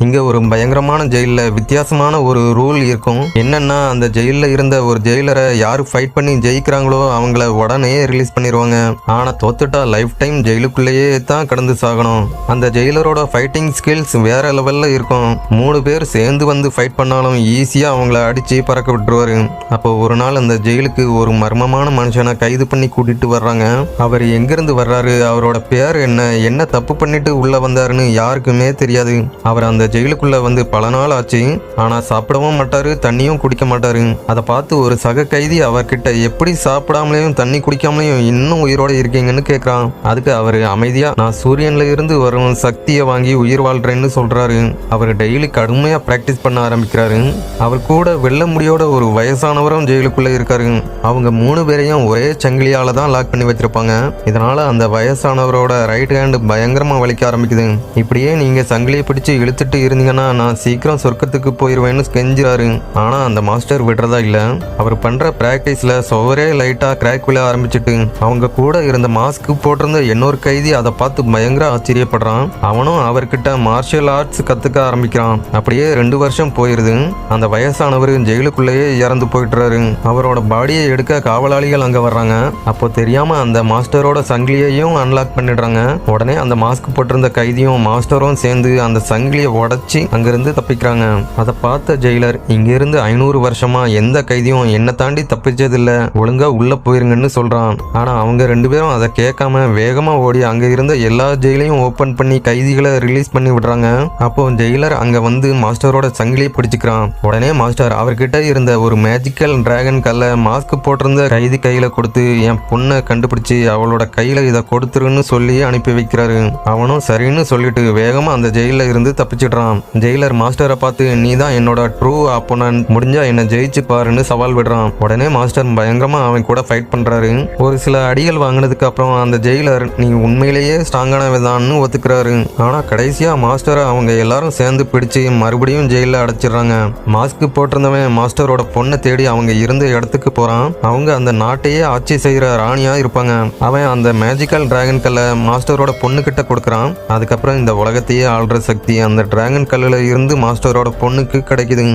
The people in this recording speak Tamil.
இங்க ஒரு பயங்கரமான ஜெயில வித்தியாசமான ஒரு ரூல் இருக்கும். என்னன்னா அந்த ஜெயில இருந்த ஒரு ஜெயிலரை யாரு ஃபைட் பண்ணி ஜெயிக்கிறாங்களோ அவங்கள உடனே ரிலீஸ் பண்ணிடுவாங்க. ஆனா தோத்துட்டா லைஃப் டைம் ஜெயிலுக்குள்ளேயே தான் கடந்து சாகணும். அந்த ஜெயிலரோட ஃபைட்டிங் ஸ்கில்ஸ் வேற லெவல்ல இருக்கும். 3 பேர் சேர்ந்து வந்து ஃபைட் பண்ணாலும் ஈஸியா அவங்கள அடிச்சு பறக்க விட்டுருவாரு. அப்போ ஒரு நாள் அந்த ஜெயிலுக்கு ஒரு மர்மமான மனுஷனை கைது பண்ணி கூட்டிட்டு வர்றாங்க. அவர் எங்கிருந்து வர்றாரு, அவரோட பேர் என்ன தப்பு பண்ணிட்டு உள்ள வந்தாருன்னு யாருக்குமே தெரியாது. அவர் அந்த ஜெயிலுக்குள்ள வந்து பல நாள் ஆச்சு. ஆனா சாப்பிடவும் மாட்டாரு, தண்ணியும் குடிக்க மாட்டாரு. அதை பார்த்து ஒரு சக கைதி அவர்கிட்ட எப்படி சாப்பிடாமலையும் தண்ணி குடிக்காமலையும் இன்னும் உயிரோட இருக்கீங்கன்னு கேட்கிறான். அதுக்கு அவரு அமைதியா நான் சூரியன்ல இருந்து வரும் சக்தியை வாங்கி உயிர் வாழ்றேன்னு சொல்றாரு. அவர் டெய்லி கடுமையா பிராக்டிஸ் பண்ண ஆரம்பிக்கிறாரு. அவர் கூட வெள்ள முடியோட ஒரு வயசானவரும் ஜெயிலுக்குள்ள இருக்காரு. அவங்க 3 பேரையும் ஒரே சங்கிலியால தான் லாக் பண்ணி வச்சிருப்பாங்க. இதனால அந்த வயசானவரோட ரைட் ஹேண்ட் பயங்கரமா வலிக்க ஆரம்பிக்குது. இப்படியே நீங்க சங்கிலியை பிடிச்சு இழுத்துட்டு இருந்தீங்கன்னா நான் சீக்கிரம் சொர்க்கத்துக்கு போயிருவேன்னு கெஞ்சுறாரு. ஆனா அந்த மாஸ்டர் விடுறதா இல்ல. அவர் பண்ற பிராக்டிஸ்ல சுவரே லைட்டா கிராக் விழ ஆரம்பிச்சுட்டு அவங்க கூட இருந்த மாஸ்க் போட்டிருந்த இன்னொரு கைதி அதை பார்த்து பயங்கர ஆச்சரியப்படுறான். அவனும் அவர்கிட்ட மார்ஷியல் ஆர்ட்ஸ் கத்துக்க ஆரம்பிக்கிறான். அப்படியே 2 வருஷம் போயிருது. அந்த வயசானவர் ஜெயிலுக்குள்ளேயே இறந்து போயிட்டுறாரு. அவரோட பாடியை எடுக்க காவலாளிகள் அங்க வர்றாங்க. அப்போ தெரியாம அந்த மாஸ்டரோட சங்கிலியையும் அன்லாக் பண்ணிடுறாங்க. உடனே அந்த மாஸ்க் போட்டிருந்த கைதியும் மாஸ்டரும் சேர்ந்து அந்த சங்கிலியை உடைச்சி அங்கிருந்து தப்பிக்கிறாங்க. அதை பார்த்த ஜெயிலர் இங்கிருந்து 500 வருஷமா எந்த கைதியும் என்ன தாண்டி தப்பிச்சதில்ல, ஒழுங்கா உள்ள போயிருங்கன்னு சொல்றான். ஆனா அவங்க 2 பேரும் அதை கேட்காம வேகமா ஓடி அங்க இருந்த எல்லா ஜெயிலையும் ஓபன் பண்ணி கைதிகளை ரிலீஸ் பண்ணி விடுறாங்க. அப்போ ஜெயிலர் அங்க வந்து மாஸ்டரோட சங்கிலியை பிடிச்சுக்கிறான். உடனே மாஸ்டர் அவர்கிட்ட இருந்த ஒரு மேஜிக்கல் டிராகன் கல்லை மாஸ்க் போட்டிருந்த கைதி கையில கொடுத்து என் பொண்ணை கண்டுபிடிச்சு அவளோட கையில இதை கொடுத்துருன்னு சொல்லி அனுப்பி வைக்கிறாரு. அவனும் சரின்னு சொல்லிட்டு வேகமா அந்த ஜெயில இருந்து தப்பிச்சிடுறான். ஜெயிலர் மாஸ்டரை பார்த்து நீ தான் என்னோட ட்ரூ அப்போனன்ட், முடிஞ்சா என்ன ஜெயிச்சு பாருன்னு சவால் விடுறான். உடனே மாஸ்டர் பயங்கரமா அவன் கூட ஃபைட் பண்றாரு. ஒரு சில அடிகள் வாங்கினதுக்கு அப்புறம் அந்த ஜெயிலர் நீ உண்மையிலேயே ஸ்ட்ராங்கானவதான்னு ஒத்துக்கிறாரு. ஆனா கடைசியா மாஸ்டரை அவங்க எல்லாரும் சேர்ந்து பிடிச்சு மறுபடியும் ஜெயில அடைச்சிடுறாங்க. மாஸ்க் போட்டிருந்தவன் மாஸ்டரோட பொண்ணை தேடி அவங்க இருந்த இடத்துக்கு போறான். அவங்க அந்த நாட்டையே ஆட்சி செய்யற ராணியா இருப்பாங்க. அவன் அந்த மேஜிக்கல் டிராகன் கல்லை மாஸ்டரோட பொண்ணு கிட்ட கொடுக்கறான். அதுக்கப்புறம் இந்த உலகத்தையே ஆள்ற சக்தி அந்த டிராகன் கல்லுல இருந்து மாஸ்டரோட பொண்ணுக்கு கிடைக்குது.